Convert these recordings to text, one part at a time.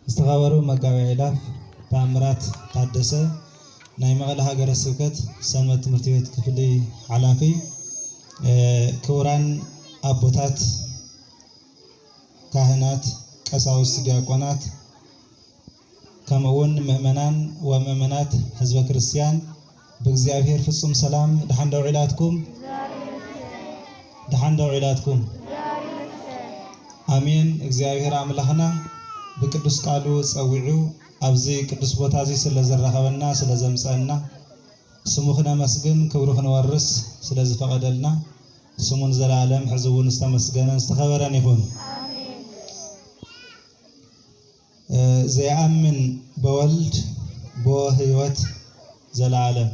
استخبروا مقاوي علاف تأمرات تحدثة ናይ መቐለ ሃገረ ስብከት ሰንበት ትምህርት ቤት ክፍሊ ሓላፊ ክቡራን አቦታት ካህናት ቀሳውስት ዲያቆናት ከምኡውን ምእመናን ወምእመናት ህዝበ ክርስቲያን በእግዚአብሔር ፍጹም ሰላም ደሓን ደው ኢላትኩም አሜን። እግዚአብሔር አምላኽና በቅዱስ ቃሉ ጸዊዑ አብዚ ቅዱስ ቦታ እዚ ስለዘረኸበና ስለዘምፀና ስሙ ክነመስግን ክብሩ ክንወርስ ስለዝፈቀደልና ስሙን ዘላለም ሕዝቡን ዝተመስገነን ዝተኸበረን ይሁን። ዘየአምን በወልድ በሕይወት ዘላለም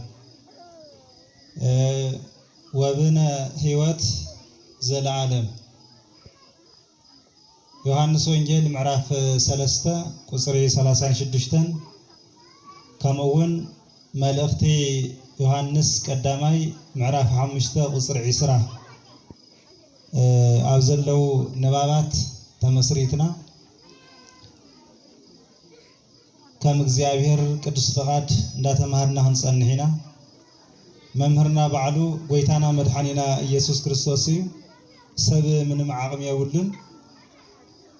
ወብነ ሕይወት ዘላለም ዮሐንስ ወንጌል ምዕራፍ 3 ቁጥር 36 ከምኡውን መልእክቲ ዮሐንስ ቀዳማይ ምዕራፍ 5 ቁጥር 20 ኣብ ዘለው ንባባት ተመስሪትና ከም እግዚአብሔር ቅዱስ ፈቃድ እንዳተማሃርና ክንጸንሕ ኢና። መምህርና ባዕሉ ጎይታና መድኃኒና ኢየሱስ ክርስቶስ እዩ። ሰብ ምንም ዓቅም የብሉን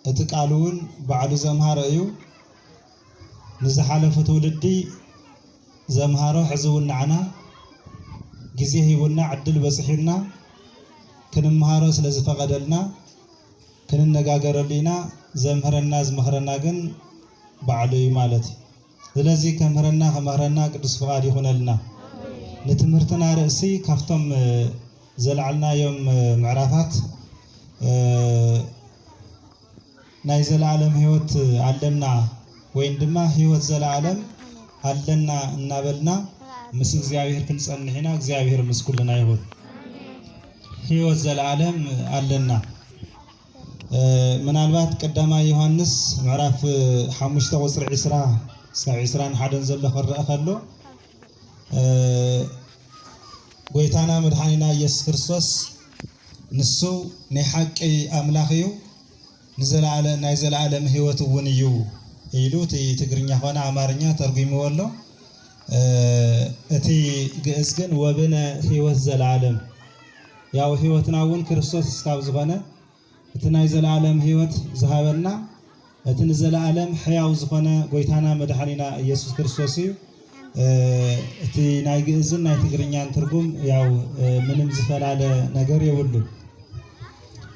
እቲ ቃሉን ባዕሉ ዘምሃረ እዩ። ንዝሓለፈ ትውልዲ ዘምሃሮ ሕዝውን ንዓና ግዜ ሂቡና ዕድል በጽሒና ክንምሃሮ ስለዝፈቀደልና ክንነጋገረሉ ኢና። ዘምሃረና ዝመኽረና ግን ባዕሉ እዩ ማለት እዩ። ስለዚህ ከምህረና ቅዱስ ፈቃድ ይኹነልና። ንትምህርትና ርእሲ ካፍቶም ዘለዓልናዮም ምዕራፋት ናይ ዘላለም ሕይወት አለና ወይም ድማ ሕይወት ዘላለም አለና እናበልና ምስ እግዚአብሔር ክንጸንሕ ኢና። እግዚአብሔር ምስኩልና ይሁን። ሕይወት ዘላለም አለና ምናልባት ቀዳማይ ዮሐንስ ምዕራፍ 5 ቁጥር 20 እስከ 21 ዘሎ ክረአ ከሎ ጎይታና መድኃኒና ኢየሱስ ክርስቶስ ንሱ ናይ ሓቂ አምላኽ እዩ ናይ ዘላለም ሕይወት እውን እዩ ኢሉ ትግርኛ ኾነ አማርኛ ተርጉምዎ ኣሎ። እቲ ግዕዝ ግን ወብነ ሕይወት ዘላለም ያው ሕይወትና እውን ክርስቶስ እስካብ ዝኾነ እቲ ናይ ዘላለም ሕይወት ዝሃበና እቲ ንዘላለም ሕያው ዝኾነ ጎይታና መድኃኒና ኢየሱስ ክርስቶስ እዩ። እቲ ናይ ግዕዝን ናይ ትግርኛን ትርጉም ያው ምንም ዝፈላለ ነገር የብሉን።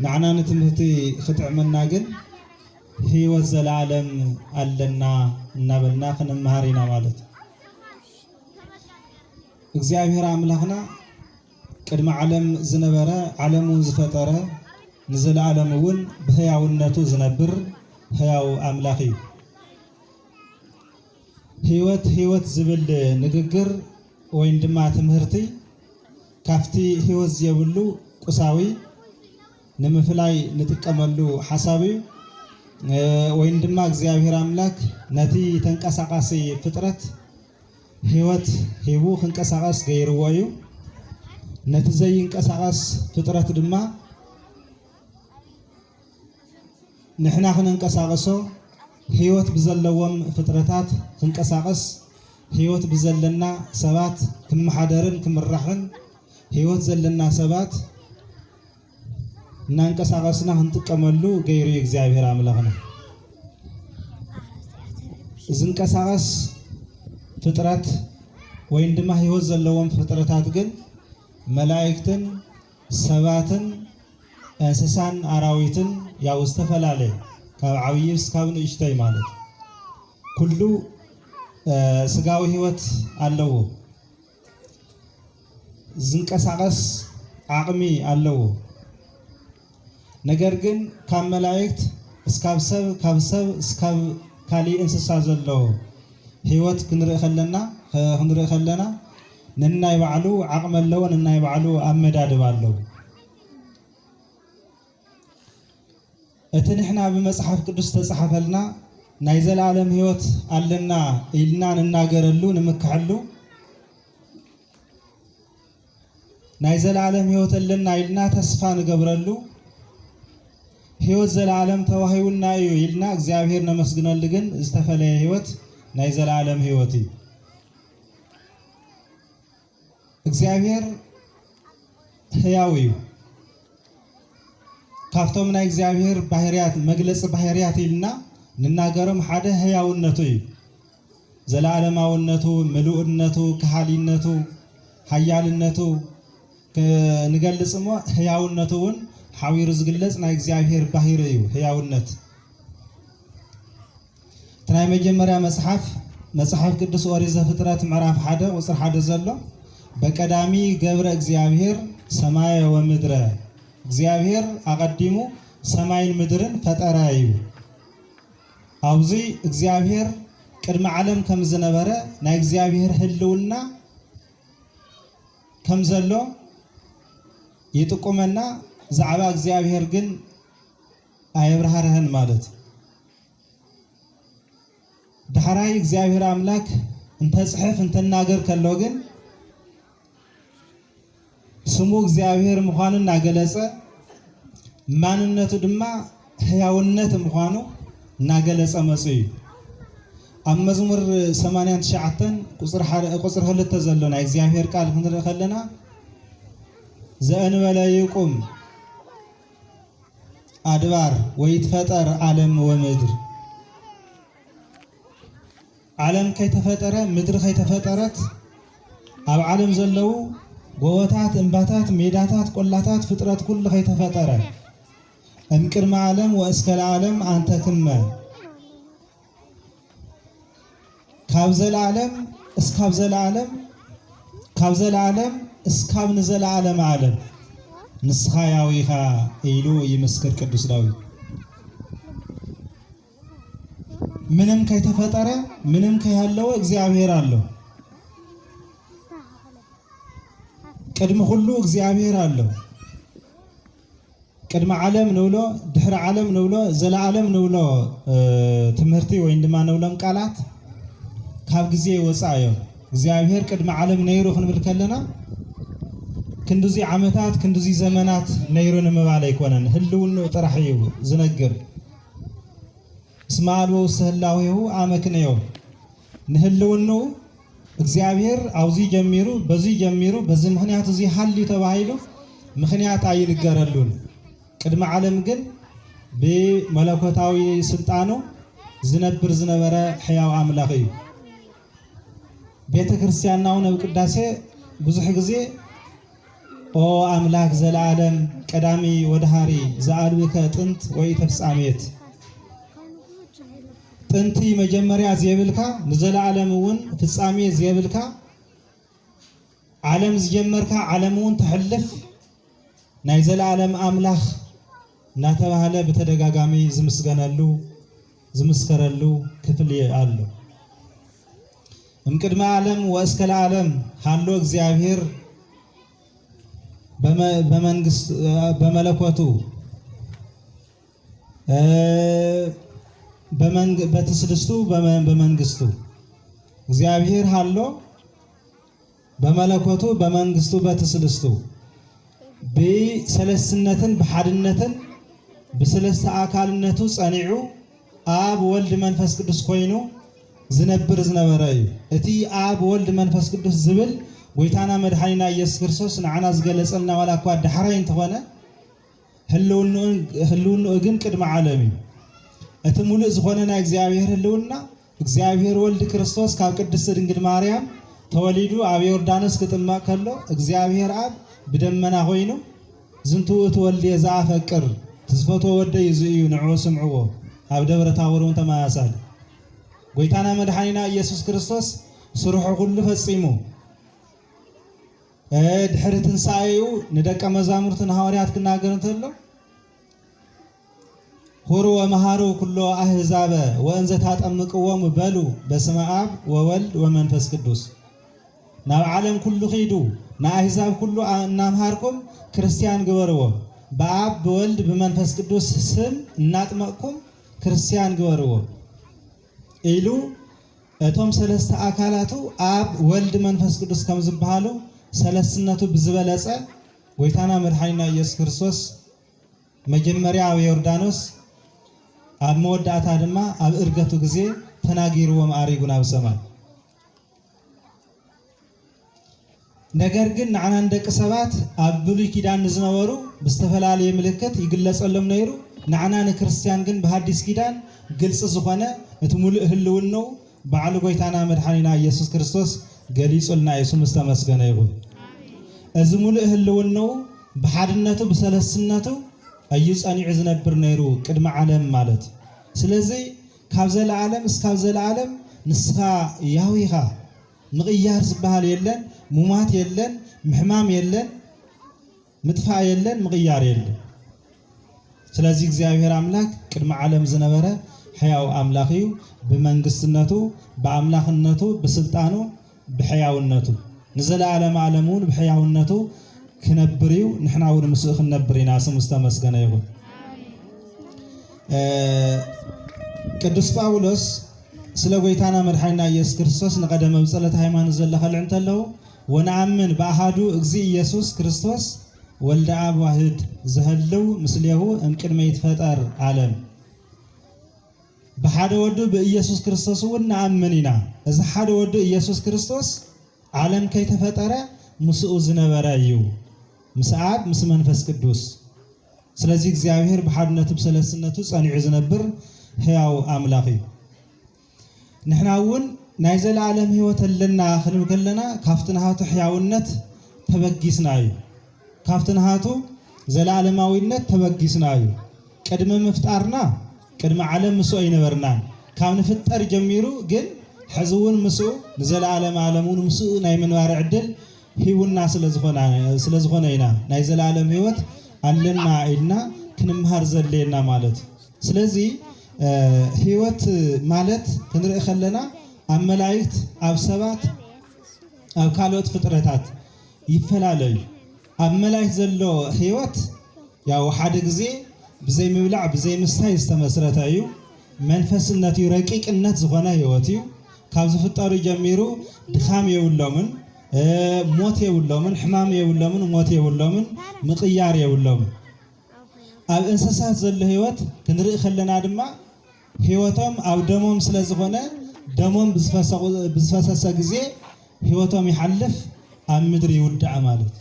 ንዓና ንትምህርቲ ክጥዕመና ግን ሕይወት ዘላለም አለና እናበልና ክንመሃር ኢና ማለት እዩ። እግዚአብሔር አምላኽና ቅድመ ዓለም ዝነበረ ዓለሙን ዝፈጠረ ንዘላለም እውን ብሕያውነቱ ዝነብር ሕያው አምላኽ እዩ። ሕይወት ዝብል ንግግር ወይም ድማ ትምህርቲ ካፍቲ ሕይወት ዘየብሉ ቁሳዊ ንምፍላይ ንጥቀመሉ ሓሳብ እዩ። ወይም ድማ እግዚአብሔር አምላክ ነቲ ተንቀሳቃሲ ፍጥረት ሕይወት ሂቡ ክንቀሳቀስ ገይርዎ እዩ። ነቲ ዘይንቀሳቀስ ፍጥረት ድማ ንሕና ክንንቀሳቀሶ ሕይወት ብዘለዎም ፍጥረታት ክንቀሳቀስ ሕይወት ብዘለና ሰባት ክመሓደርን ክምራሕን ሕይወት ዘለና ሰባት እናንቀሳቀስና ክንጥቀመሉ ገይሩ እግዚአብሔር አምላኽና። ዝንቀሳቀስ ፍጥረት ወይም ድማ ሕይወት ዘለዎም ፍጥረታት ግን መላእክትን ሰባትን እንስሳን አራዊትን ያው ዝተፈላለዩ ካብ ዓብይ እስካብ ንእሽተይ ማለት ኩሉ ስጋዊ ሕይወት ኣለዎ። ዝንቀሳቀስ ዓቅሚ ኣለዎ። ነገር ግን ካብ መላእክት እስካብ ሰብ ካብ ሰብ እስካብ ካሊእ እንስሳ ዘሎ ሕይወት ክንርኢ ከለና ነናይ ባዕሉ ዓቅሚ ኣለዎ፣ ነናይ ባዕሉ ኣመዳድባ ኣለዎ። እቲ ንሕና ብመጽሓፍ ቅዱስ ተጻሕፈልና ናይ ዘላለም ሕይወት አለና ኢልና ንናገረሉ ንምክሐሉ ናይ ዘላለም ሕይወት አለና ኢልና ተስፋ ንገብረሉ ሕይወት ዘለዓለም ተዋሂቡና እዩ ኢልና እግዚአብሔር ነመስግነሉ ግን ዝተፈለየ ሕይወት ናይ ዘለዓለም ሕይወት እዩ። እግዚአብሔር ሕያው እዩ። ካፍቶም ናይ እግዚአብሔር ባህርያት መግለጽ ባህርያት ኢልና ንናገሮም ሓደ ሕያውነቱ እዩ። ዘለዓለማውነቱ፣ ምሉእነቱ፣ ከሃሊነቱ፣ ሓያልነቱ ንገልጽ እሞ ሕያውነቱ እውን ሓዊሩ ዝግለጽ ናይ እግዚአብሔር ባህሪ እዩ ሕያውነት። ናይ መጀመርያ መጽሐፍ ቅዱስ ኦሪት ዘፍጥረት ምዕራፍ 1 ቁጽር 1 ዘሎ በቀዳሚ ገብረ እግዚአብሔር ሰማየ ወምድረ እግዚአብሔር አቀዲሙ ሰማይን ምድርን ፈጠረ እዩ። አብዚ እግዚአብሔር ቅድመ ዓለም ከም ዝነበረ ናይ እግዚአብሔር ህልውና ከም ዘሎ ይጥቁመና ዛዕባ እግዚአብሔር ግን አይብራህርህን ማለት ድሕራይ እግዚአብሔር አምላክ እንተጽሕፍ እንተናገር ከሎ ግን ስሙ እግዚአብሔር ምዃኑን እናገለጸ ማንነቱ ድማ ሕያውነት ምዃኑ እናገለጸ መጽኡ እዩ። ኣብ መዝሙር 89 ቁጽር 2 ዘሎ ናይ እግዚአብሔር ቃል ክንርኢ ከለና ዘእንበለ ይቁም አድባር ወይትፈጠር ዓለም ወምድር ዓለም ከይተፈጠረ ምድር ከይተፈጠረት ኣብ ዓለም ዘለው ጎቦታት እምባታት ሜዳታት ቆላታት ፍጥረት ኩሉ ከይተፈጠረ እምቅድመ ዓለም ወእስከ ዓለም አንተ ክመ ካብ ዘለዓለም እስካብ ዘለዓለም ካብ ዘለዓለም እስካብ ንዘለዓለም ዓለም ንስኻ ያው ኢኻ ኢሉ ይመስክር ቅዱስ ዳዊት። ምንም ከይተፈጠረ ምንም ከያለው እግዚአብሔር አለው። ቅድመ ሁሉ እግዚአብሔር አለው። ቅድመ ዓለም ንብሎ ድሕሪ ዓለም ንብሎ ዘለዓለም ንብሎ ትምህርቲ ወይ ድማ ንብሎም ቃላት ካብ ግዜ ወፃዮ እግዚአብሔር ቅድመ ዓለም ነይሩ ክንብል ከለና ክንዱዚ ዓመታት ክንዱዚ ዘመናት ነይሩ ንምባል ኣይኮነን ህልውኑ ጥራሕ እዩ ዝነግር እስማል ወሰላዊሁ አመክንዮ ንህልውኑ እግዚአብሔር አውዚ ጀሚሩ በዚህ ምክንያት እዚ ሀሊ ተባሂሉ ምክንያት አይንገረሉን። ቅድመ ዓለም ግን በመለኮታዊ ስልጣኑ ዝነብር ዝነበረ ሕያው አምላኽ እዩ። ቤተ ክርስቲያናው ነው ቅዳሴ ብዙሕ ጊዜ ኦ አምላክ ዘለዓለም ቀዳሚ ወድሃሪ ዘአልብከ ጥንት ወይ ተፍጻሜት ጥንቲ መጀመሪያ ዘየብልካ ንዘለዓለም እውን ፍጻሜ ዘየብልካ ዓለም ዝጀመርካ ዓለሙን ተሕልፍ ናይ ዘለዓለም አምላኽ እናተባህለ በተደጋጋሚ ዝምስገነሉ ዝምስከረሉ ክፍል አለ። እምቅድመ ዓለም ወእስከ ዓለም ሃሎ እግዚአብሔር በመንግስት በመለኮቱ በተስልስቱ በመንግስቱ እግዚአብሔር ሃሎ በመለኮቱ በመንግስቱ በተስልስቱ በሰለስነትን በሐድነትን በሰለስተ አካልነቱ ጸኒዑ አብ ወልድ መንፈስ ቅዱስ ኮይኑ ዝነብር ዝነበረ እዩ። እቲ አብ ወልድ መንፈስ ቅዱስ ዝብል ጎይታና መድኃኒና ኢየሱስ ክርስቶስ ንዓና ዝገለጸልና ዋላ እኳ ዳሕራይ እንተኾነ ህልውኑ ግን ቅድመ ዓለም እዩ። እቲ ሙሉእ ዝኾነ ናይ እግዚአብሔር ህልውና እግዚአብሔር ወልድ ክርስቶስ ካብ ቅድስት ድንግል ማርያም ተወሊዱ ኣብ ዮርዳኖስ ክጥመቕ ከሎ እግዚአብሔር አብ ብደመና ኮይኑ ዝንቱ እቲ ወልድየ ዘአፈቅር ትዝፈትዎ ወደይ እዚ እዩ ንዕኡ ስምዕዎ ኣብ ደብረ ታቦር ተማያሳል ጎይታና መድኃኒና ኢየሱስ ክርስቶስ ስርሑ ኩሉ ፈጺሙ ድሕሪ ትንሣኤኡ ንደቀ መዛሙርትን ሐዋርያት ክናገር እንተሎ ሁሩ ወመሃሩ ኩሎ አህዛበ ወእንዘ ታጠምቅዎም በሉ በስመ አብ ወወልድ ወመንፈስ ቅዱስ ናብ ዓለም ኩሉ ኺዱ ንአህዛብ ኩሉ እናምሃርኩም ክርስቲያን ግበርዎ በአብ በወልድ በመንፈስ ቅዱስ ስም እናጥመቅኩም ክርስቲያን ግበርዎ ኢሉ እቶም ሰለስተ አካላቱ አብ ወልድ መንፈስ ቅዱስ ከም ዝበሃሉ ሰለስትነቱ ብዝበለጸ ጎይታና መድኃኒና ኢየሱስ ክርስቶስ መጀመሪያ ኣብ ዮርዳኖስ ኣብ መወዳእታ ድማ ኣብ እርገቱ ግዜ ተናጊርዎም ኣሪጉ ናብ ሰማይ ነገር ግን ንዓና ደቂ ሰባት ኣብ ብሉይ ኪዳን ዝነበሩ ብዝተፈላለየ ምልክት ይግለጸሎም ነይሩ ንዓና ንክርስቲያን ግን በሐዲስ ኪዳን ግልጽ ዝኾነ እቲ ሙሉእ ህልውናው በዓል ጎይታና መድኃኒና ኢየሱስ ክርስቶስ ገሊጹልና ኢየሱስ ተመስገነ ይሁን እዚ ሙሉእ ህልውናው በሓድነቱ በሰለስነቱ እዩ ጸኒዑ ዝነብር ነይሩ ቅድመ ዓለም ማለት ስለዚ ካብ ዘለዓለም እስካብ ዘለዓለም ንስኻ ያዊኻ ምቕያር ዝበሃል የለን ሙማት የለን ምሕማም የለን ምጥፋእ የለን ምቕያር የለን ስለዚህ እግዚአብሔር አምላክ ቅድመ ዓለም ዝነበረ ሕያው አምላክ እዩ በመንግስትነቱ በአምላክነቱ በስልጣኑ በሕያውነቱ ንዘለዓለም ዓለሙን በሕያውነቱ ክነብር እዩ ንሕናውን ምስኡ ክነብር ኢና ስሙ ዝተመስገነ ይሁን ቅዱስ ጳውሎስ ስለ ጎይታና መድኃኒና ኢየሱስ ክርስቶስ ንቀደመ ብጸሎተ ሃይማኖት ዘለኸልዕ እንተለው ወነአምን በአሐዱ እግዚ ኢየሱስ ክርስቶስ ወልደ አብ ዋህድ ዘህልው ምስሌሁ እምቅድመ ይትፈጠር ዓለም በሓደ ወዱ በኢየሱስ ክርስቶስ ወነአምን ኢና እዚ ሓደ ወዱ ኢየሱስ ክርስቶስ ዓለም ከይተፈጠረ ምስኡ ዝነበረ እዩ ምስ አብ ምስ መንፈስ ቅዱስ ስለዚህ እግዚአብሔር በሓድነቱ በሰለስነቱ ጸኒዑ ዝነብር ሕያው አምላክ እዩ ንሕናውን ናይ ዘለዓለም ህይወት ኣለና ክንብል ከለና ካፍትናሃቱ ሕያውነት ተበጊስና እዩ ካፍትናሃቱ ዘለዓለማዊነት ተበጊስና እዩ ቅድመ ምፍጣርና ቅድመ ዓለም ምስኡ ይነበርና ካብ ንፍጠር ጀሚሩ ግን ሕዝውን ምስኡ ንዘለዓለም ዓለሙን ምስኡ ናይ ምንባር ዕድል ሂውና ስለዝኾነ ኢና ናይ ዘለዓለም ህይወት ኣለና ኢልና ክንምሃር ዘለየና ማለት ስለዚ ህይወት ማለት ክንርኢ ከለና ኣብ መላእክት ኣብ ሰባት ኣብ ካልኦት ፍጥረታት ይፈላለዩ ኣብ መላእክት ዘሎ ህይወት ያው ሓደ ግዜ ብዘይ ምብላዕ ብዘይ ምስታይ ዝተመስረተ እዩ መንፈስነት እዩ ረቂቅነት ዝኾነ ህይወት እዩ ካብ ዝፍጠሩ ጀሚሩ ድኻም የብሎምን ሞት የብሎምን ሕማም የብሎምን ሞት የብሎምን ምቕያር የብሎምን ኣብ እንስሳት ዘሎ ህይወት ክንርኢ ከለና ድማ ህይወቶም ኣብ ደሞም ስለዝኾነ ደሞም ብዝፈሰሰ ግዜ ህይወቶም ይሓልፍ ኣብ ምድሪ ይውዳዕ ማለት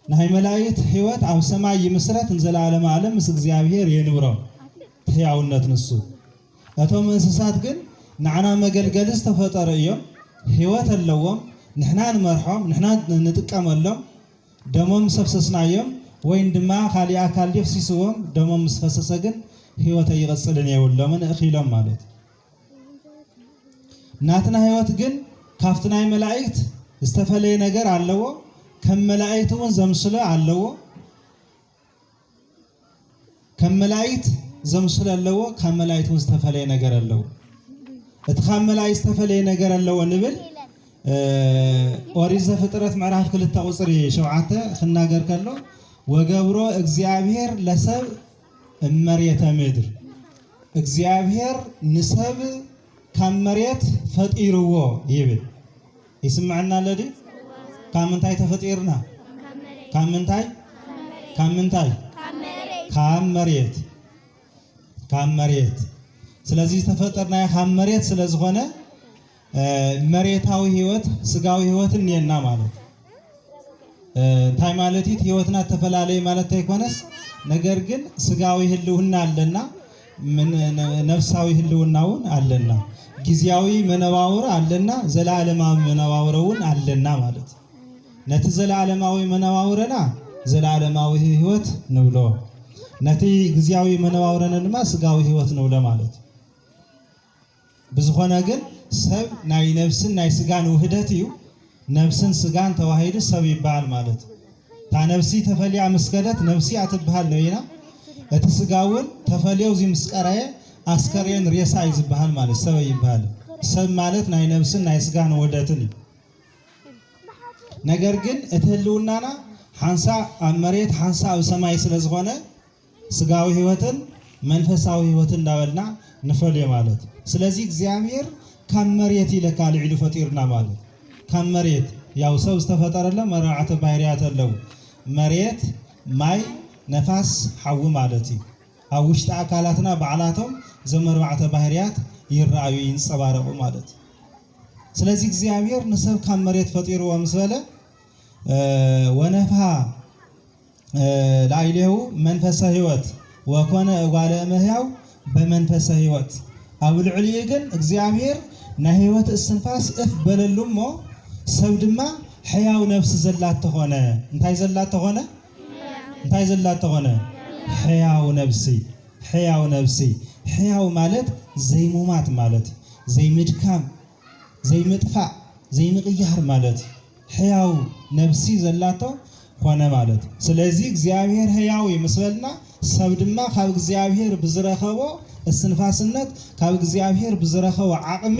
ናይ መላእክት ህይወት ኣብ ሰማይ ይምስረት እንዘለዓለም ዓለም ምስ እግዚአብሔር የንብሮም ሕያውነት ንሱ እቶም እንስሳት ግን ንዓና መገልገሊ ዝተፈጠሩ እዮም ህይወት ኣለዎም ንሕና ንመርሖም ንሕና ንጥቀመሎም ደሞም ሰፍሰስናዮም ወይን ድማ ካሊእ ኣካል ደፍሲስዎም ደሞም ምስፈሰሰ ግን ህይወት ይቀጽልን የብሎምን እኺሎም ማለት ናትና ህይወት ግን ካፍቲ ናይ መላእክት ዝተፈለየ ነገር ኣለዎ ከም መላእክት እውን ዘምስለ ኣለዎ ከም መላእክት ዘምስለ ኣለዎ ካብ መላእክት እውን ዝተፈለየ ነገር ኣለዎ እቲ ካብ መላእክት ዝተፈለየ ነገር ኣለዎ ንብል ኦሪት ዘፍጥረት ምዕራፍ 2 ቁጽሪ 7 ክናገር ከሎ ወገብሮ እግዚአብሔር ለሰብ እመሬተ ምድር እግዚአብሔር ንሰብ ካብ መሬት ፈጢርዎ ይብል ይስምዓና ለዲ ካብ ምንታይ ተፈጢርና ካብ ምንታይ ካብ መሬት ስለዚህ ተፈጠርና ካብ መሬት ስለዝኾነ መሬታዊ ህይወት ስጋዊ ህይወት እንየና ማለት እንታይ ማለት ህይወትና ተፈላለየ ማለት አይኮነስ ነገር ግን ስጋዊ ህልውና አለና ነፍሳዊ ህልውናውን አለና ጊዜያዊ መነባወር አለና ዘላለማዊ መነባወሩን አለና ማለት ነቲ ዘላለማዊ መነባወረና ዘላለማዊ ህይወት ንብሎ ነቲ ጊዜያዊ መነባወረና ድማ ስጋዊ ህይወት ንብሎ ማለት ብዝኾነ ግን ሰብ ናይ ነፍስን ናይ ስጋን ውህደት እዩ ነፍስን ስጋን ተዋሂዱ ሰብ ይባል ማለት ታ ነፍሲ ተፈልያ መስከለት ነፍሲ አትበሃል ነውና እቲ ስጋውን ተፈልየው ዚ ምስቀራየ አስከሬን ሬሳ ይዝበሃል ማለት ሰብ ይባል ሰብ ማለት ናይ ነፍስን ናይ ስጋን ውህደትን ነገር ግን እትህልውናና ሓንሳ ኣብ መሬት ሓንሳ ኣብ ሰማይ ስለዝኾነ ስጋዊ ህይወትን መንፈሳዊ ህይወትን እንዳበልና ንፈልየ ማለት ስለዚህ እግዚአብሔር ካብ መሬት ይለካል ኢሉ ፈጢርና ማለት ካብ መሬት ያው ሰብ ዝተፈጠረለ መራዓተ ባህሪያት አለው መሬት ማይ ነፋስ ሓዊ ማለት እዩ ኣብ ውሽጢ ኣካላትና በዓላቶም ዘመርባዕተ ባህርያት ይረአዩ ይንጸባረቁ ማለት ስለዚ እግዚአብሔር ንሰብ ካብ መሬት ፈጢርዎ ምስ በለ ወነፋ ላዕሌሁ መንፈሰ ህይወት ወኮነ እጓለ እመሕያው በመንፈሰ ህይወት ኣብ ልዕሊኡ ግን እግዚአብሔር ናይ ህይወት እስትንፋስ እፍ በለሉሞ ሰብ ድማ ሕያው ነፍሲ ዘላት ተኾነ እንታይ ዘላት ተኾነ ሕያው ነፍሲ ሕያው ማለት ዘይሙማት ማለት ዘይምድካም ዘይምጥፋእ ዘይምቅያር ማለት ሕያው ነፍሲ ዘላቶ ኾነ ማለት ስለዚ እግዚአብሔር ሕያው ይመስልና ሰብ ድማ ካብ እግዚአብሔር ብዝረኸቦ እስትንፋስነት ካብ እግዚአብሔር ብዝረኸቦ ዓቅሚ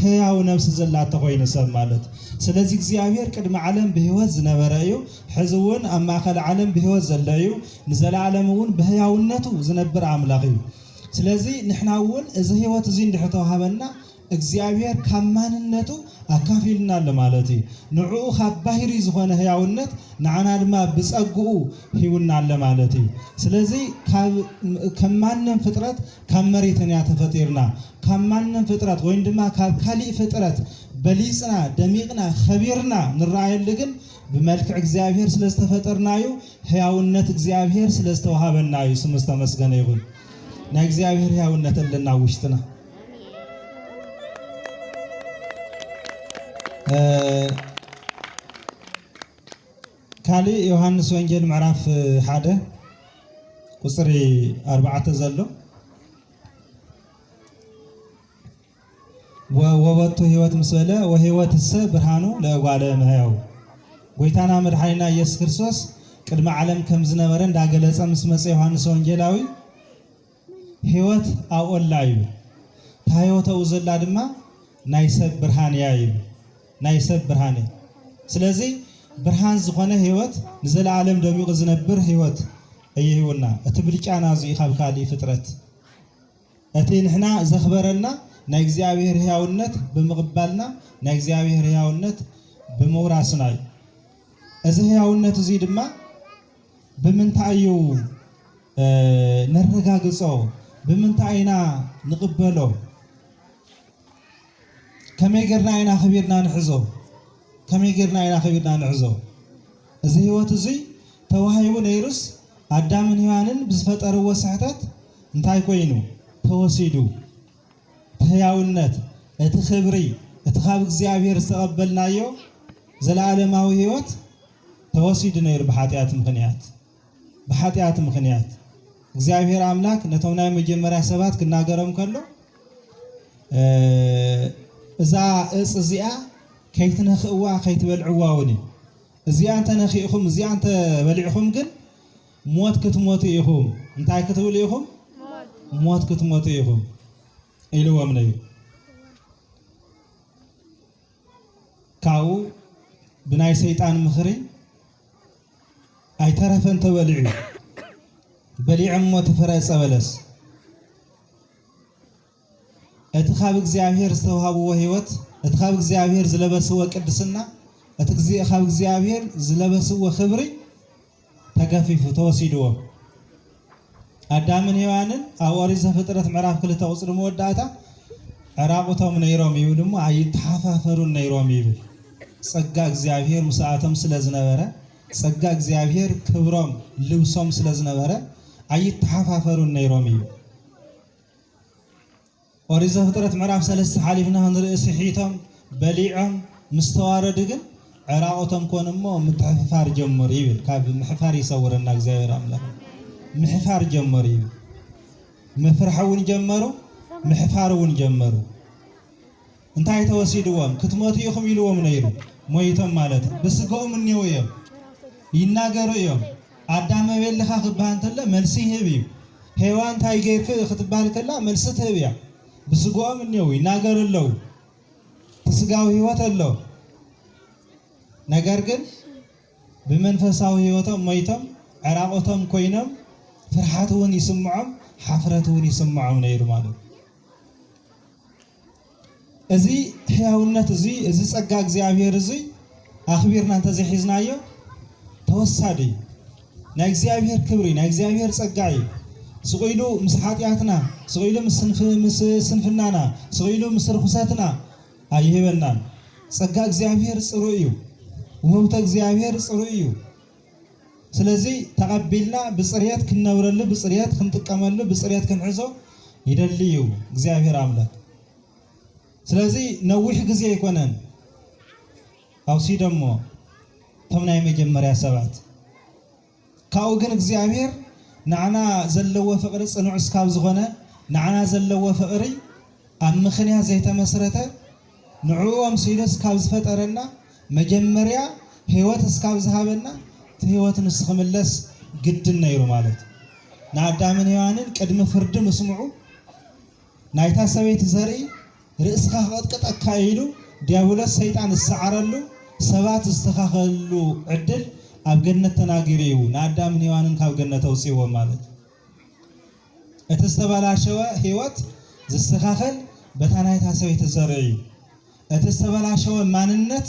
ሕያው ነፍሲ ዘላቶ ኮይኑ ሰብ ማለት ስለዚ እግዚአብሔር ቅድመ ዓለም ብህይወት ዝነበረ እዩ ሕዝውን ኣብ ማእከል ዓለም ብህይወት ዘሎ እዩ ንዘላለም እውን ብሕያውነቱ ዝነብር ኣምላኽ እዩ ስለዚ ንሕና እውን እዚ ህይወት እዚ እንድሕተዋሃበና እግዚአብሔር ካብ ማንነቱ ኣካፊልና ለማለት እዩ ንዕኡ ካብ ባህሪ ዝኾነ ሕያውነት ንዓና ድማ ብጸግኡ ሂውና ለማለት እዩ ስለዚ ካብ ማንም ፍጥረት ካብ መሬትን ተፈጢርና ካብ ማንም ፍጥረት ወይ ድማ ካብ ካሊእ ፍጥረት በሊጽና ደሚቅና ኸቢርና ንራኣየሉ ግን ብመልክዕ እግዚአብሔር ስለዝተፈጠርናዩ ሕያውነት እግዚአብሔር ስለዝተዋሃበና እዩ ስሙ ዝተመስገነ ይሁን ናይ እግዚአብሔር ሕያውነት ኣለና ውሽጥና ካሊእ ዮሐንስ ወንጌል ምዕራፍ 1 ቁጽሪ 4 ዘሎ ወወቱ ህይወት ምስበለ ወህይወትሰ ብርሃኑ ለእጓለ እመሕያው ጎይታና መድኃኒና ኢየሱስ ክርስቶስ ቅድመ ዓለም ከም ዝነበረ እንዳገለጸ ምስ መጽ ዮሐንስ ወንጌላዊ ህይወት ኣብኦላ እዩ ታህይወተው ዘላ ድማ ናይ ሰብ ብርሃን እያ እዩ ናይ ሰብ ብርሃን ስለዚ ብርሃን ዝኾነ ህይወት ንዘላለም ደሚቁ ዝነብር ህይወት እይህውና እቲ ብልጫና እዚ ካብ ካሊእ ፍጥረት እቲ ንሕና ዘኽበረና ናይ እግዚአብሔር ሕያውነት ብምቕባልና ናይ እግዚአብሔር ሕያውነት ብምውራስና እዩ እዚ ሕያውነት እዚ ድማ ብምንታይ እዩ ነረጋግጾ ብምንታይ ኢና ንቕበሎ ከመይ ጌርና ኢና ኸቢርና ንሕዞ እዚ ህይወት እዚ ተዋሂቡ ነይሩስ ኣዳምን ሔዋንን ብዝፈጠርዎ ስሕተት እንታይ ኮይኑ ተወሲዱ ሕያውነት እቲ ክብሪ እቲ ካብ እግዚአብሔር ዝተቐበልናዮ ዘለዓለማዊ ህይወት ተወሲዱ ነይሩ ብሓጢአት ምኽንያት እግዚአብሔር አምላክ ነቶም ናይ መጀመርያ ሰባት ክናገሮም ከሎ እዛ እጽ እዚኣ ከይትነኽእዋ ከይትበልዕዋ እውን እዚኣ እንተ ነኺእኹም እዚኣ እንተ በሊዕኹም ግን ሞት ክትሞቱ ኢኹም እንታይ ክትብሉ ኢኹም ሞት ክትሞቱ ኢኹም ኢልዎም ነዩ ካብኡ ብናይ ሰይጣን ምኽሪ ኣይተረፈን ተበሊዑ በሊዖም ሞት ፍረ ዕፀ በለስ እቲ ካብ እግዚአብሔር ዝተዋሃብዎ ህይወት እቲ ካብ እግዚአብሔር ዝለበስዎ ቅድስና እቲ ካብ እግዚአብሔር ዝለበስዎ ክብሪ ተገፊፉ ተወሲድዎ ኣዳምን ሔዋንን ኣብ ኦሪት ዘፍጥረት ምዕራፍ 2 ቁጽሪ መወዳእታ ዕራቁቶም ነይሮም ይብል እሞ ኣይተሓፋፈሩን ነይሮም ይብል ጸጋ እግዚአብሔር ምስኣቶም ስለዝነበረ ጸጋ እግዚአብሔር ክብሮም ልብሶም ስለዝነበረ ኣይተሓፋፈሩን ነይሮም ይብል ኦሪት ዘፍጥረት ምዕራፍ 3 ሓሊፍና ንርኢ ስሒቶም በሊዖም ምስተዋረዱ ግን ዕራቁቶም ኮነሞ ምትሕፋር ጀመሩ ይብል ካብ ምሕፋር ይሰውረና እግዚአብሔር አምላክ ምሕፋር ጀመሩ ይብል መፍርሐውን ጀመሩ ምሕፋርውን ጀመሩ እንታይ ተወሲድዎም ክትሞቱ ኢኹም ኢልዎም ነይሩ ሞይቶም ማለት ብስጋኦም እኒው እዮም ይናገሩ እዮም ኣዳም በልኻ ክባሃል እንተሎ መልሲ ይህብ እዩ ሔዋን እንታይ ጌርክ ክትባሃል ከላ መልሲ ትህብ እያ ብስጋኦም እኒው ይናገሩ ኣለዉ ስጋዊ ህይወት ኣሎ ነገር ግን ብመንፈሳዊ ህይወቶም ሞይቶም ዕራቆቶም ኮይኖም ፍርሓት እውን ይስምዖም ሓፍረት እውን ይስምዖም ነይሩ ማለት እዚ ሕያውነት እዚ ጸጋ እግዚአብሔር እዚ ኣኽቢርና እንተዘይሒዝናዮ ተወሳዲ ናይ እግዚአብሔር ክብሪ ናይ እግዚአብሔር ጸጋይ ስቆይሉ ምስ ኃጢአትና ስቆይሉ ምስ ስንፍናና ስቆይሉ ምስ ርኩሰትና አይህበናን ጸጋ እግዚአብሔር ጽሩይ እዩ ውህብተ እግዚአብሔር ጽሩይ እዩ ስለዚህ ተቀበልና በጽሪያት ክንነብረሉ በጽሪያት ክንጥቀመሉ በጽሪያት ክንሕዞ ይደልዩ እግዚአብሔር አምላክ ስለዚህ ነውሕ ጊዜ ይኮነን አውሲ ደሞ ተምናይ መጀመሪያ ሰባት ካው ግን እግዚአብሔር ናዕና ዘለዎ ፍቅሪ ጽኑዕ እስካብ ዝኾነ ናዕና ዘለዎ ፍቅሪ ኣብ ምኽንያት ዘይተመስረተ ንዕኦም ሲለስ ካብ ዝፈጠረና መጀመሪያ ህይወት እስካብ ዝሃበና ህይወት ንስኽምለስ ግድን ነይሩ ማለት ንአዳምን ሔዋንን ቅድመ ፍርድ ምስምዑ ናይታ ሰበይቲ ዘርኢ ርእስኻ ኸጥቅጠካ ኢሉ ዲያብሎስ ሰይጣን ዝሰዓረሉ ሰባት ዝተኻኸሉ ዕድል ኣብ ገነት ተናጊሩ እዩ ንአዳምን ሔዋንን ካብ ገነት ኣውፅይዎም ማለት እቲ ዝተበላሸወ ህይወት ዝስተኻኸል በታ ናይታ ሰበይቲ ዘርኢ እዩ እቲ ዝተበላሸወ ማንነት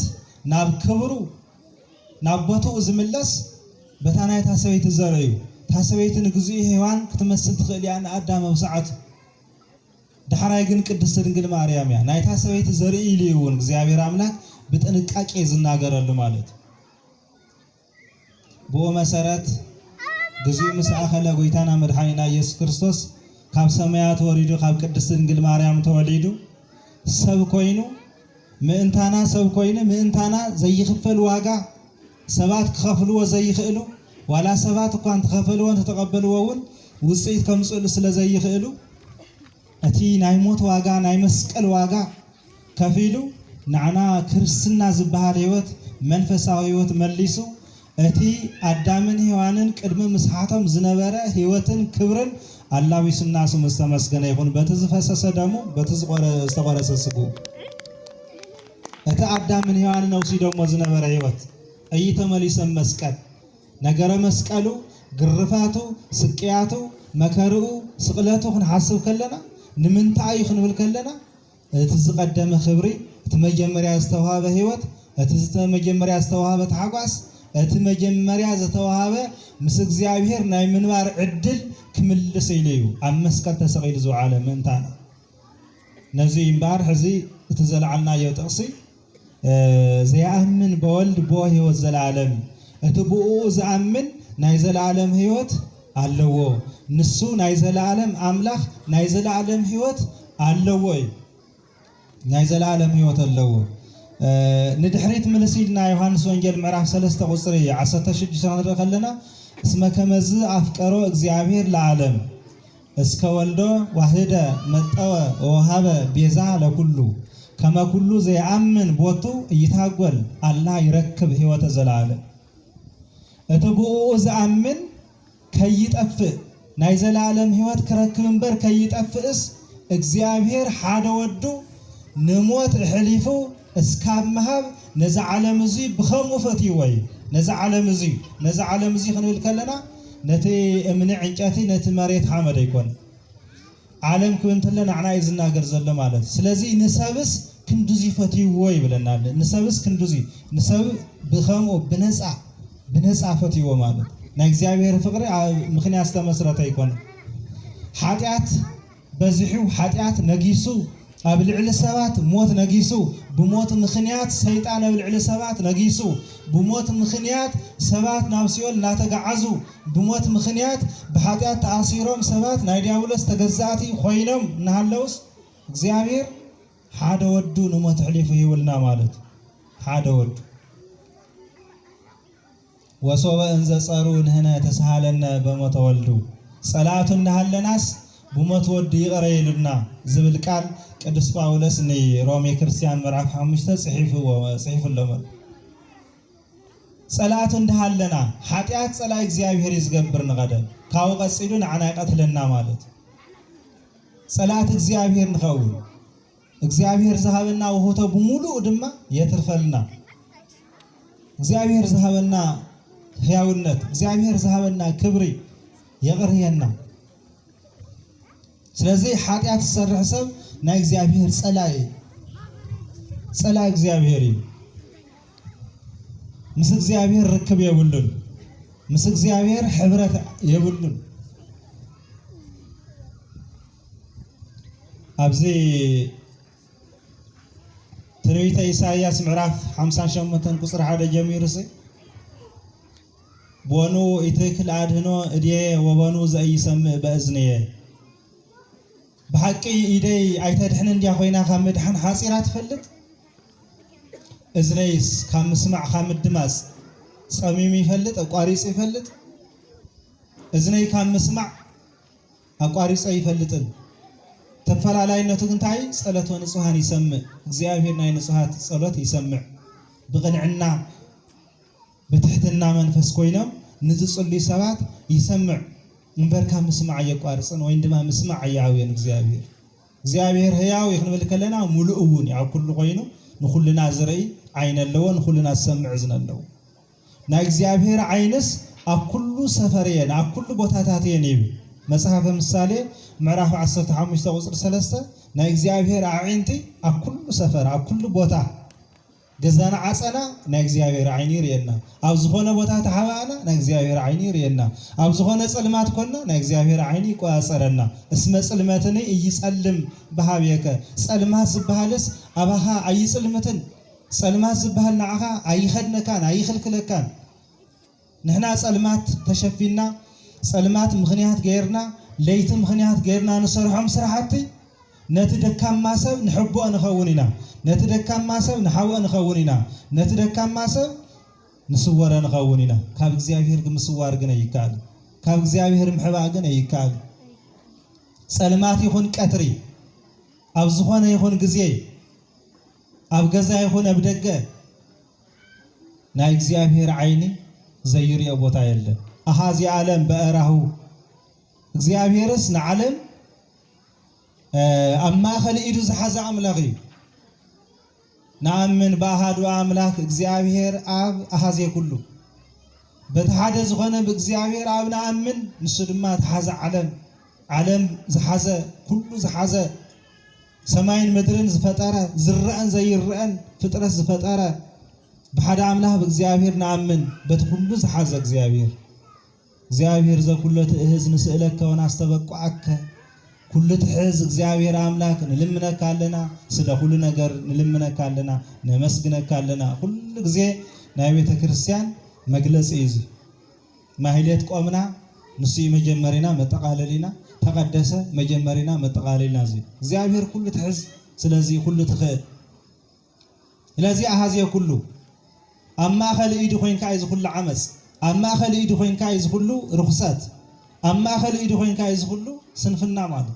ናብ ክብሩ ናብ ቦታኡ ዝምለስ በታ ናይታ ሰበይቲ ዘርኢ እዩ ታ ሰበይቲ ንግዚኡ ሔዋን ክትመስል ትኽእል እያ ንአዳም ኣብ ሰዓቱ ድሕራይ ግን ቅድስት ድንግል ማርያም እያ ናይታ ሰበይቲ ዘርኢ ኢሉ እውን እግዚአብሔር አምላክ ብጥንቃቄ ዝናገረሉ ማለት ብኦ መሰረትግዚኡ ምስ ኣኸለ ጎይታና መድኃኒና ኢየሱስ ክርስቶስ ካብ ሰማያት ወሪዱ ካብ ቅድስት ድንግል ማርያም ተወሊዱ ሰብ ኮይኑ ምእንታና ሰብ ኮይኑ ምእንታና ዘይኽፈል ዋጋ ሰባት ክኸፍልዎ ዘይኽእሉ ዋላ ሰባት እኳ ተኸፈልዎ ተተቀበልዎ እውን ውጽኢት ከምጽሉ ስለ ዘይኽእሉ እቲ ናይ ሞት ዋጋ ናይ መስቀል ዋጋ ከፊሉ ናዕና ክርስትና ዝበሃል ህይወት መንፈሳዊ ህይወት መሊሱ እቲ አዳምን ሔዋንን ቅድመ ምስሓቶም ዝነበረ ህይወትን ክብርን አላዊስና ስሙ ዝተመስገነ ይኹን በቲ ዝፈሰሰ ደሙ በቲ ዝተቆረሰ ስጉ እቲ አዳምን ሔዋንን ወሲዶሞ ዝነበረ ህይወት እይተመሊሰም መስቀል ነገረ መስቀሉ ግርፋቱ ስቅያቱ መከርኡ ስቅለቱ ክንሓስብ ከለና ንምንታይ ክንብል ከለና እቲ ዝቀደመ ክብሪ እቲ መጀመርያ ዝተዋሃበ ህይወት እቲ መጀመርያ ዝተዋሃበ ተሓጓስ እቲ መጀመርያ ዝተዋሃበ ምስ እግዚአብሔር ናይ ምንባር ዕድል ክምልስ ኢሉ እዩ ኣብ መስቀል ተሰቂሉ ዝውዓለ ምንታና ነዚ እምባር ሕዚ እቲ ዘለዓልናዮ ጥቕሲ ዘይኣምን በወልድ ቦ ህይወት ዘለዓለም እቲ ብኡ ዝኣምን ናይ ዘለዓለም ህይወት ኣለዎ ንሱ ናይ ዘለዓለም አምላኽ ናይ ዘለዓለም ህይወት ኣለዎ ናይ ዘለዓለም ህይወት ኣለዎ ንድሕሪት ምልሲልና ዮሐንስ ወንጌል ምዕራፍ 3 ቁጽሪ 16 ክንርኢ ከለና እስመ ከመዝ ኣፍቀሮ እግዚአብሔር ለዓለም እስከ ወልዶ ዋህደ መጠወ ወሃበ ቤዛ ለኩሉ ከመ ኩሉ ዘይአምን ቦቱ ይታጎል አላ ይረክብ ህይወተ ዘለዓለም እቲ ብኡ ዝኣምን ከይጠፍእ ናይ ዘለዓለም ህይወት ክረክብ እምበር ከይጠፍእስ እግዚአብሔር ሓደ ወዱ ንሞት ሕሊፉ እስካብ መሃብ ነዚ ዓለም እዚ ብኸምኡ ፈትይዎ እዩ ነዚ ዓለም እዚ ክንብል ከለና ነቲ እምኒ ዕንጨቲ ነቲ መሬት ሓመድ ኣይኮነ ዓለም ክብል እንተለና ንዓና እዩ ዝናገር ዘሎ ማለት ስለዚ ንሰብስ ክንዱዚ ፈትይዎ ይብለና ንሰብስ ክንዱዚ ንሰብ ብኸምኡ ብነፃ ፈትይዎ ማለት ናይ እግዚአብሔር ፍቅሪ ምክንያት ዝተመስረተ ይኮነ ኃጢአት በዚሑ ኃጢአት ነጊሱ ኣብ ልዕሊ ሰባት ሞት ነጊሱ ብሞት ምክንያት ሰይጣን ኣብ ልዕሊ ሰባት ነጊሱ ብሞት ምክንያት ሰባት ናብ ሲኦል እናተጋዓዙ ብሞት ምክንያት ብኃጢአት ተኣሲሮም ሰባት ናይ ዲያብሎስ ተገዛእቲ ኮይኖም እናሃለውስ እግዚአብሔር ሓደ ወዱ ንሞት ሕሊፉ ይውልና ማለት ሓደ ወዱ ወሶበ እንዘ ጸሩ ንህነ ተሳሃለነ በሞተ ወልዱ ጸላቱ እናሃለናስ ብሞት ወዱ ይቀረ ይሉና ዝብል ቃል ቅዱስ ጳውሎስ ሮሜ ክርስቲያን ምዕራፍ 5 ጽሒፉሎም ጸላቱ እንዳሃለና ኃጢአት ጸላይ እግዚአብሔር ይዝገብር ንቀደም ካው ቀጽሉ ንዓና ይቀትለና ማለት ጸላት እግዚአብሔር ንኸውን እግዚአብሔር ዝሃበና ወሆተ ብሙሉእ ድማ የትርፈልና እግዚአብሔር ዝሃበና ሕያውነት እግዚአብሔር ዝሃበና ክብሪ የቅርየና ስለዚህ ኃጢአት ዝሰርሕ ሰብ ናይ እግዚአብሔር ጸላይ እግዚአብሔር ምስ እግዚአብሔር ርክብ የብሉን ምስ እግዚአብሔር ሕብረት የብሉን ኣብዚ ትንቢተ ኢሳይያስ ምዕራፍ 58 ቁጥር 1 ጀሚሩስ ቦኑ ኢትክል አድህኖ እድየ ወበኑ ዘኢሰምዕ በእዝንየ بحقي إيدي أيتدحن إنديا خوينا خامد حن حاصرات فلت إزنيس خام سمع خامد دماس صميمي فلت أقاريس يفلت إزني خام سمع أقاريس أي فلتن تفعل على إنه تكنتاي صلاة ونصوحان يسمع እግዚአብሔር ናይ ንጹሃት ጸሎት ይሰምዕ ብቕንዕና በትሕትና መንፈስ ኮይኖም ንዝጽልዩ ሰባት ይሰምዕ እንበርካ ምስማዕ የቋርጽን ወይ ድማ ምስማዕ ያውየን እግዚአብሔር ህያው ይኽንብል ከለና ሙሉእ እውን ያው ኩሉ ኮይኑ ንኹልና ዝርኢ ዓይን ኣለዎ ንኹልና ዝሰምዕ እዝን ኣለዎ ናይ እግዚአብሔር ዓይንስ ኣብ ኩሉ ሰፈርየን ኣብ ኩሉ ቦታታት የን መጽሐፈ ምሳሌ ምዕራፍ 15 ቁጥር 3 ናይ እግዚአብሔር ዓይንቲ ኣብ ኩሉ ሰፈር ኣብ ኩሉ ቦታ ገዛና ዓጸና ናይ እግዚአብሔር ዓይኒ ይርየና ኣብ ዝኾነ ቦታ ተሓባና ናይ እግዚአብሔር ዓይኒ ይርየና ኣብ ዝኾነ ጽልማት ኮና ናይ እግዚአብሔር ዓይኒ ይቆጻጸረና እስመ ጽልመትኒ ይጸልም በሃብየከ ጸልማት ዝበሃልስ አባኻ ኣይጽልምትን ጸልማት ዝበሃል ንዓኻ ኣይኸድነካን ኣይኽልክለካን ንሕና ጸልማት ተሸፊና ጸልማት ምኽንያት ገይርና ለይቲ ምኽንያት ገይርና ንሰርሖም ስራሕቲ ነቲ ደካማ ሰብ ንሕቦ ንኸውን ኢና ነቲ ደካማ ሰብ ንሓወ ንኸውን ኢና ነቲ ደካማ ሰብ ንስወረ ንኸውን ኢና ካብ እግዚአብሔር ምስዋር ግን ኣይካል ካብ እግዚአብሔር ምሕባእ ግን ኣይካል ጸልማት ይኹን ቀትሪ ኣብ ዝኾነ ይኹን ግዜ ኣብ ገዛ ይኹን ኣብ ደገ ናይ እግዚአብሔር ዓይኒ ዘይርዮ ቦታ የለን أحازي عالم بأره እግዚአብሔርስ ንዓለም أما خلي إيدز حز أملاقي نأمن بأحد أملاك እግዚአብሔር أب أحازي كله بتحدث غنى بእግዚአብሔር أب نأمن نسدمات حز عالم زحز كله زحز سماين مدرن زفترة زرقن زي الرقن فترة زفترة بحد أملاك بእግዚአብሔር نأمن بتكله زحز እግዚአብሔር ዘኩሉ ትእህዝ ንስእለከ ወናስተበቁዐከ ኩሉ ትእህዝ እግዚአብሔር አምላክ ንልምነካለና ስለ ሁሉ ነገር ንልምነካለና ነመስግነካለና ሁሉ ጊዜ ናይ ቤተ ክርስቲያን መግለጽ እዩ ማህሌት ቆምና ንሱ መጀመሪና መጠቃለሊና ተቀደሰ መጀመሪና መጠቃለሊና እግዚአብሔር ኩሉ ትእህዝ ስለዚህ ሁሉ ትኽእል ስለዚህ አሃዚየ ኩሉ አማ ኸልኢድ ኮይንካ እዚ ኩሉ ዓመጽ أما خلي يدو خوين كايز كله رخصات أما خلي يدو خوين كايز كله سنفنا ماله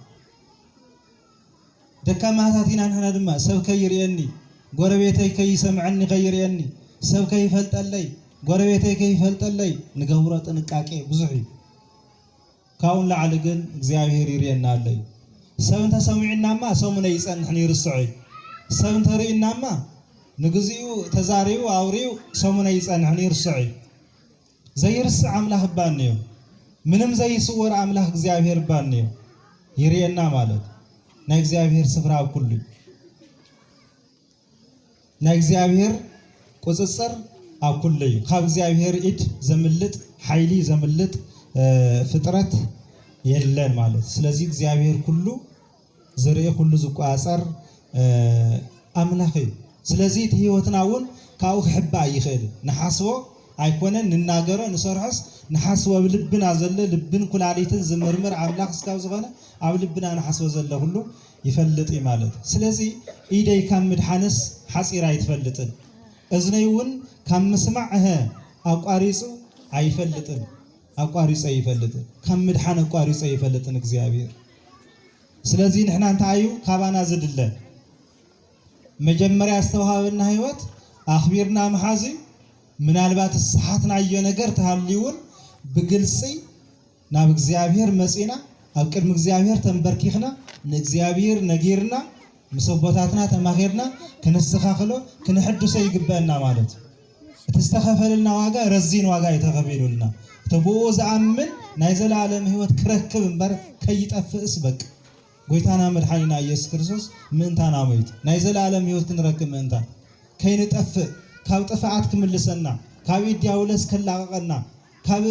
دكا ما تاتينا نحن دما سو كيريني غربيتي كي سمعني غيريني سو كي فلت اللي غربيتي كي فلت اللي نغورا طنقاقي بزحي كاون لعلقن እግዚአብሔር ይርየና አለይ ሰው እንተ ሰሚዕናማ ሰው ምን ይጸንሕ ይርስዑ ሰው እንተ ሪእናማ ንግዚኡ ተዛሪው አውሪው ሰው ምን ይጸንሕ ይርስዑ ዘይርስ አምላክ ባንዩ ምንም ዘይስወር አምላክ እግዚአብሔር ባንዩ ይርየና ማለት ናይ እግዚአብሔር ስፍራ ሁሉ ናይ እግዚአብሔር ቁጽጽር አኩሉ ካብ እግዚአብሔር ኢድ ዘምልጥ ኃይሊ ዘምልጥ ፍጥረት የለን ማለት ስለዚህ እግዚአብሔር ሁሉ ዘርኤ ሁሉ ዝቋጸር አምላክ ስለዚህ ህይወትናውን ካው ክሕባ ይኽእል ንሓስቦ አይኮነን ንናገሮ ንሰርሐስ ንሓስቦ ብልብና ዘለ ልብን ኩላሊትን ዝምርምር አምላክ እስካው ዝኾነ ኣብ ልብና ንሓስቦ ዘለ ሁሉ ይፈልጥ ማለት ስለዚህ ኢደይ ካብ ምድሓንስ ሓጺራ ይትፈልጥን እዝነይውን ካብ ምስማዕ አቋሪጹ አይፈልጥን አቋሪጹ አይፈልጥን ካብ ምድሓን አቋሪጹ አይፈልጥን እግዚአብሔር ስለዚህ ንሕና እንታዩ ካባና ዝድለ መጀመሪያ አስተዋሃብና ህይወት አኽቢርና መሐዚ ምናልባት ሰሓትናዮ ነገር ተሃልዩን ብግልጽ ናብ እግዚአብሔር መጽና ኣብ ቅድሚ እግዚአብሔር ተንበርኪኽና ንእግዚአብሔር ነጊርና መስቦታትና ተማኺርና ክንስተኻኽሎ ክንሕድሶ ይግበአና ማለት እተስተኸፈለልና ዋጋ ረዚን ዋጋ ይተኸፈሉልና ተብኦ ዘአምን ናይ ዘላለም ህይወት ክረክብ እንበር ከይጠፍእስ በቅ ጎይታና መድኃኒና ኢየሱስ ክርስቶስ ምንታና ሞይት ናይ ዘላለም ህይወት ክንረክብ ምንታ ከይንጠፍእ ካብ ጥፋዓት ክምልሰና ካብ ዲያውለስ ከላቀቀና ካብ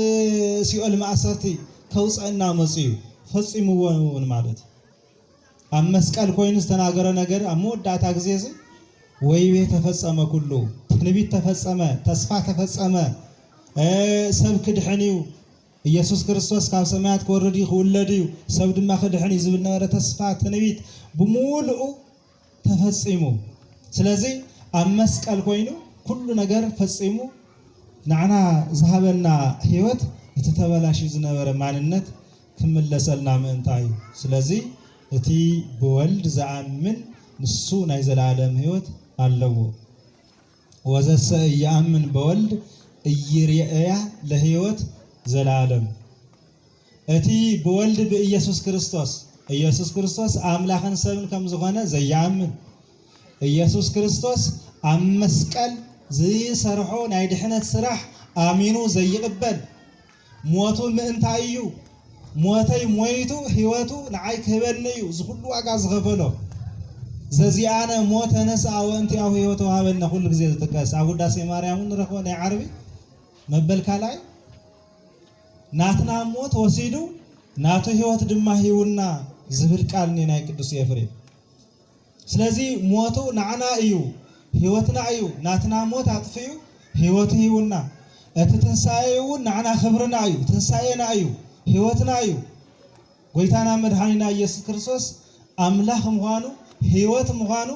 ሲኦል ማእሰርቲ ከውፅአና መፅዩ ፈፂምዎን ማለት ኣብ መስቀል ኮይኑ ዝተናገረ ነገር ኣብ መወዳእታ ግዜ እዚ ወይቤ ተፈጸመ ኩሉ ትንቢት ተፈጸመ ተስፋ ተፈጸመ ሰብ ክድሕን እዩ ኢየሱስ ክርስቶስ ካብ ሰማያት ክወርድ ይኽውለድ እዩ ሰብ ድማ ክድሕን እዩ ዝብል ነበረ ተስፋ ትንቢት ብሙሉኡ ተፈጺሙ ስለዚ ኣብ መስቀል ኮይኑ ኩሉ ነገር ፈጺሙ ንዓና ዝሃበና ህይወት እቲ ተበላሽ ዝነበረ ማንነት ክምለሰልና ምእንታይ ስለዚ እቲ ብወልድ ዝኣምን ንሱ ናይ ዘላለም ህይወት ኣለዎ ወዘሰ ይኣምን በወልድ እይርአያ ለህይወት ዘላለም እቲ በወልድ በኢየሱስ ክርስቶስ አምላኽን ሰብን ከም ዝኾነ ዘያምን ኢየሱስ ክርስቶስ ኣብ መስቀል ዝሰርሖ ናይ ድሕነት ስራሕ ኣሚኑ ዘይቅበል ሞቱ ምእንታይ እዩ ሞተይ ሞይቱ ህይወቱ ንዓይ ክህበኒ እዩ ዝኩሉ ዋጋ ዝኸፈሎ ዘዚኣነ ሞተ ነስአ ወእንቲአሁ ህይወቱ ወሃበና ኩሉ ግዜ ዝጥቀስ ኣብ ውዳሴ ማርያም ንረኽቦ ናይ ዓርቢ መበል ካልኣይ ናትና ሞት ወሲዱ ናቱ ህይወት ድማ ሂውና ዝብል ቃል ናይ ቅዱስ ኤፍሬም ስለዚ ሞቱ ንዓና እዩ ህይወትና እዩ ናትና ሞት አጥፍዩ ህይወቱ ሂውና እቲ ትንሳኤው ንዓና ክብርና እዩ ትንሳኤና እዩ ህይወትና እዩ ጎይታና መድኃኒና ኢየሱስ ክርስቶስ አምላኽ ምዃኑ ህይወት ምዃኑ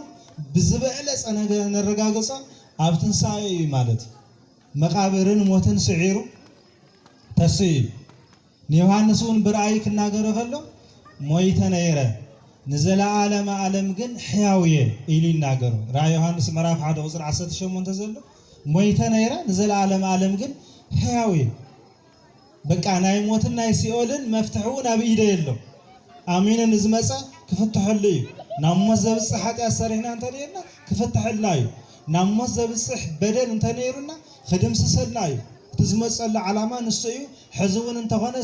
ብዝበለጸ ነገር ነረጋገጸ ኣብ ትንሳኤ እዩ ማለት መቃብርን ሞትን ስዒሩ ተስኢል ንዮሐንስን ብራእይ ክናገረ ከሎ ሞይተ ነይረ ንዘለዓለመ ዓለም ግን ሕያውየ ኢሉ ይናገሩ ራእይ ዮሐንስ ምዕራፍ 1 ቁጥር 18 ዘሎ ሞይተ ነይረ ንዘለዓለመ ዓለም ግን ሕያውየ በቃ ናይ ሞትን ናይ ሲኦልን መፍትሑ ናብ ኢደ የለው ኣሚንን ዝመፀ ክፍትሐሉ እዩ ናብ ሞት ዘብፅሕ ኃጢአት ሰሪሕና እንተነይርና ክፍትሐልና እዩ ናብ ሞት ዘብፅሕ በደል እንተነይሩና ክድምስሰልና እዩ እቲ ዝመፀሉ ዓላማ ንሱ እዩ ሕዚ እውን እንተኾነ